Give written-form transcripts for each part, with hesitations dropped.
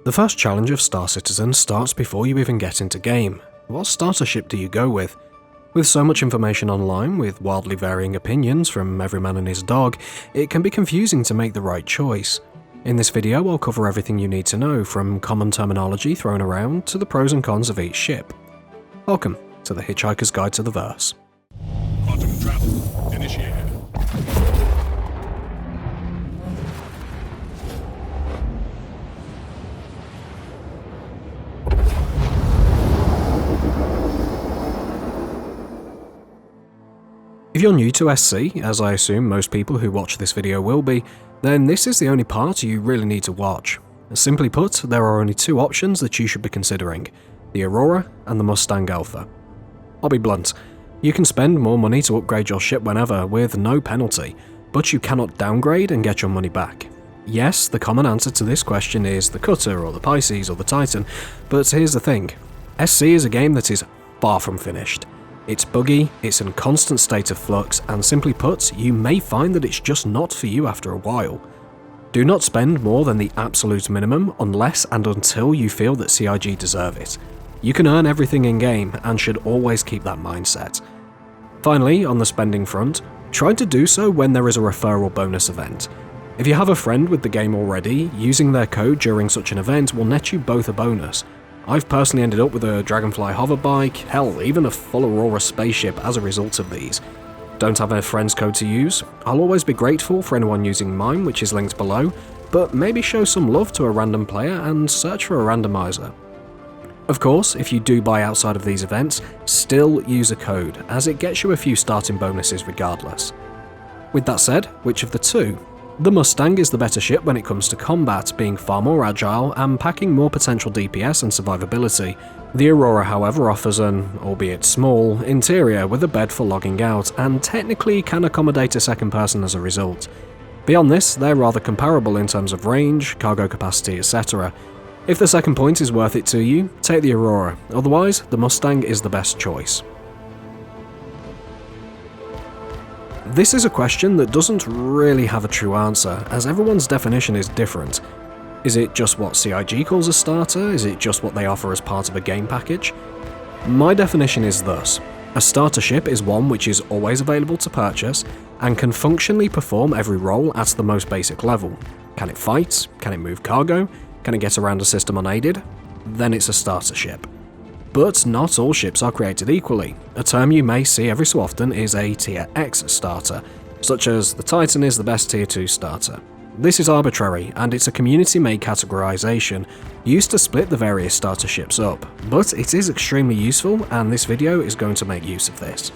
The first challenge of Star Citizen starts before you even get into game. What starter ship do you go with? With so much information online, with wildly varying opinions from every man and his dog, it can be confusing to make the right choice. In this video, I'll cover everything you need to know, from common terminology thrown around to the pros and cons of each ship. Welcome to the Hitchhiker's Guide to the Verse. Quantum travel initiated. If you're new to SC, as I assume most people who watch this video will be, then this is the only part you really need to watch. Simply put, there are only two options that you should be considering: the Aurora and the Mustang Alpha. I'll be blunt, you can spend more money to upgrade your ship whenever, with no penalty, but you cannot downgrade and get your money back. Yes, the common answer to this question is the Cutter or the Pisces or the Titan, but here's the thing, SC is a game that is far from finished. It's buggy, it's in a constant state of flux, and simply put, you may find that it's just not for you after a while. Do not spend more than the absolute minimum unless and until you feel that CIG deserve it. You can earn everything in-game and should always keep that mindset. Finally, on the spending front, try to do so when there is a referral bonus event. If you have a friend with the game already, using their code during such an event will net you both a bonus. I've personally ended up with a Dragonfly hoverbike, hell, even a full Aurora spaceship as a result of these. Don't have a friend's code to use? I'll always be grateful for anyone using mine, which is linked below, but maybe show some love to a random player and search for a randomizer. Of course, if you do buy outside of these events, still use a code, as it gets you a few starting bonuses regardless. With that said, which of the two? The Mustang is the better ship when it comes to combat, being far more agile and packing more potential DPS and survivability. The Aurora, however, offers an, albeit small, interior with a bed for logging out, and technically can accommodate a second person as a result. Beyond this, they're rather comparable in terms of range, cargo capacity, etc. If the second point is worth it to you, take the Aurora, otherwise the Mustang is the best choice. This is a question that doesn't really have a true answer, as everyone's definition is different. Is it just what CIG calls a starter? Is it just what they offer as part of a game package? My definition is thus: a starter ship is one which is always available to purchase and can functionally perform every role at the most basic level. Can it fight? Can it move cargo? Can it get around a system unaided? Then it's a starter ship. But not all ships are created equally. A term you may see every so often is a Tier X starter, such as the Titan is the best Tier 2 starter. This is arbitrary, and it's a community-made categorization used to split the various starter ships up, but it is extremely useful, and this video is going to make use of this.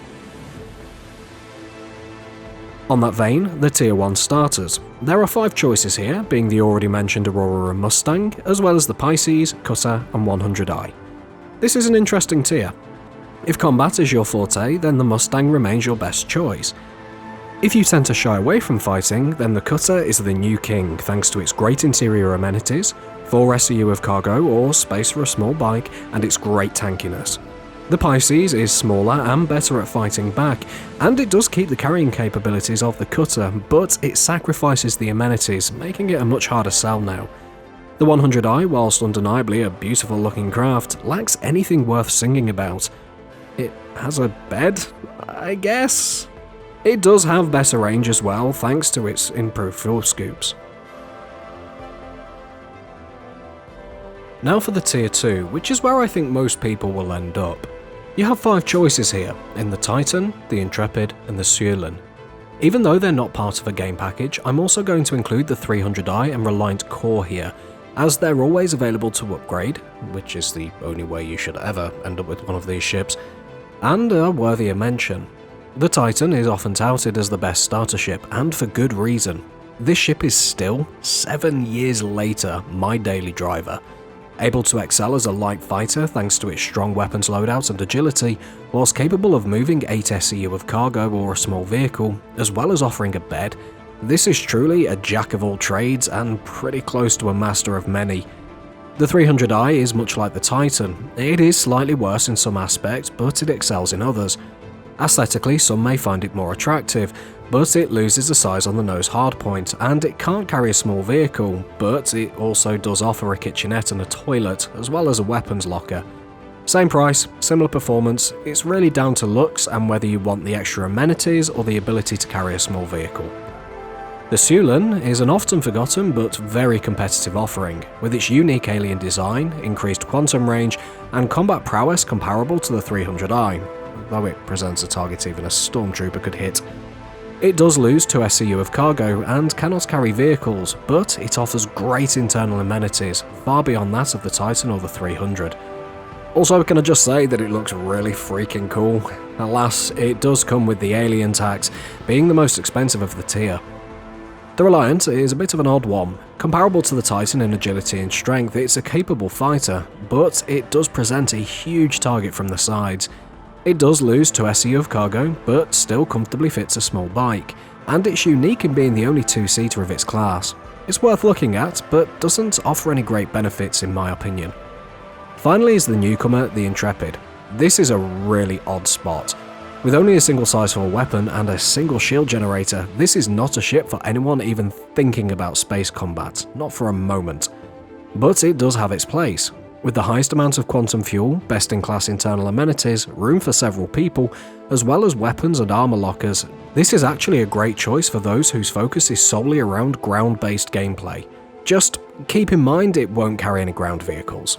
On that vein, the Tier 1 starters. There are 5 choices here, being the already mentioned Aurora and Mustang, as well as the Pisces, Cutter, and 100i. This is an interesting tier. If combat is your forte, then the Mustang remains your best choice. If you tend to shy away from fighting, then the Cutter is the new king thanks to its great interior amenities, 4 SCU of cargo or space for a small bike, and its great tankiness. The Pisces is smaller and better at fighting back, and it does keep the carrying capabilities of the Cutter, but it sacrifices the amenities, making it a much harder sell now. The 100i, whilst undeniably a beautiful looking craft, lacks anything worth singing about. It has a bed, I guess? It does have better range as well, thanks to its improved fuel scoops. Now for the Tier 2, which is where I think most people will end up. You have 5 choices here, in the Titan, the Intrepid, and the Suelin. Even though they're not part of a game package, I'm also going to include the 300i and Reliant Core here, as they're always available to upgrade, which is the only way you should ever end up with one of these ships, and are worthy of mention. The Titan is often touted as the best starter ship, and for good reason. This ship is still, 7 years later, my daily driver. Able to excel as a light fighter thanks to its strong weapons loadout and agility, whilst capable of moving 8 SCU of cargo or a small vehicle, as well as offering a bed, this is truly a jack of all trades and pretty close to a master of many. The 300i is much like the Titan. It is slightly worse in some aspects, but it excels in others. Aesthetically, some may find it more attractive, but it loses the size on the nose hardpoint, and it can't carry a small vehicle, but it also does offer a kitchenette and a toilet, as well as a weapons locker. Same price, similar performance, it's really down to looks and whether you want the extra amenities or the ability to carry a small vehicle. The Sulin is an often forgotten but very competitive offering, with its unique alien design, increased quantum range, and combat prowess comparable to the 300i, though it presents a target even a stormtrooper could hit. It does lose 2 SCU of cargo and cannot carry vehicles, but it offers great internal amenities, far beyond that of the Titan or the 300. Also, can I just say that it looks really freaking cool? Alas, it does come with the alien tax, being the most expensive of the tier. The Reliant is a bit of an odd one. Comparable to the Titan in agility and strength, it's a capable fighter, but it does present a huge target from the sides. It does lose 2 SCU of cargo, but still comfortably fits a small bike, and it's unique in being the only 2-seater of its class. It's worth looking at, but doesn't offer any great benefits in my opinion. Finally is the newcomer, the Intrepid. This is a really odd spot. With only a single size for a weapon and a single shield generator, this is not a ship for anyone even thinking about space combat, not for a moment. But it does have its place. With the highest amount of quantum fuel, best-in-class internal amenities, room for several people, as well as weapons and armor lockers, this is actually a great choice for those whose focus is solely around ground-based gameplay. Just keep in mind it won't carry any ground vehicles.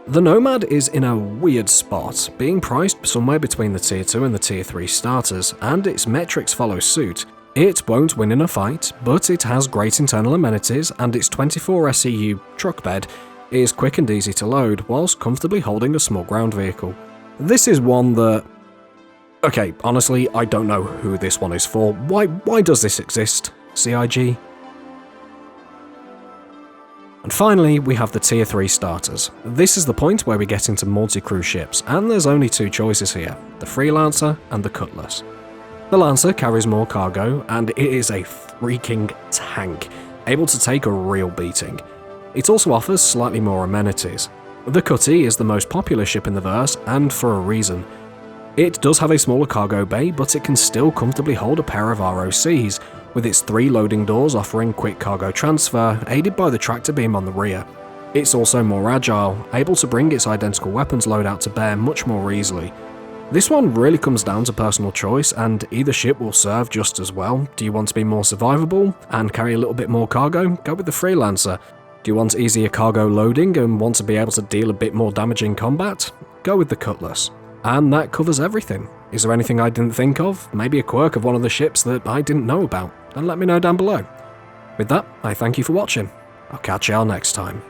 The Nomad is in a weird spot, being priced somewhere between the Tier 2 and the Tier 3 starters, and its metrics follow suit. It won't win in a fight, but it has great internal amenities, and its 24 SCU truck bed is quick and easy to load, whilst comfortably holding a small ground vehicle. This is one that... Okay, honestly, I don't know who this one is for. Why does this exist, CIG? And finally, we have the Tier 3 starters. This is the point where we get into multi-crew ships, and there's only 2 choices here, the Freelancer and the Cutlass. The Lancer carries more cargo, and it is a freaking tank, able to take a real beating. It also offers slightly more amenities. The Cutty is the most popular ship in the verse, and for a reason. It does have a smaller cargo bay, but it can still comfortably hold a pair of ROCs, with its 3 loading doors offering quick cargo transfer, aided by the tractor beam on the rear. It's also more agile, able to bring its identical weapons loadout to bear much more easily. This one really comes down to personal choice, and either ship will serve just as well. Do you want to be more survivable and carry a little bit more cargo? Go with the Freelancer. Do you want easier cargo loading and want to be able to deal a bit more damage in combat? Go with the Cutlass. And that covers everything. Is there anything I didn't think of? Maybe a quirk of one of the ships that I didn't know about? Then let me know down below. With that, I thank you for watching. I'll catch y'all next time.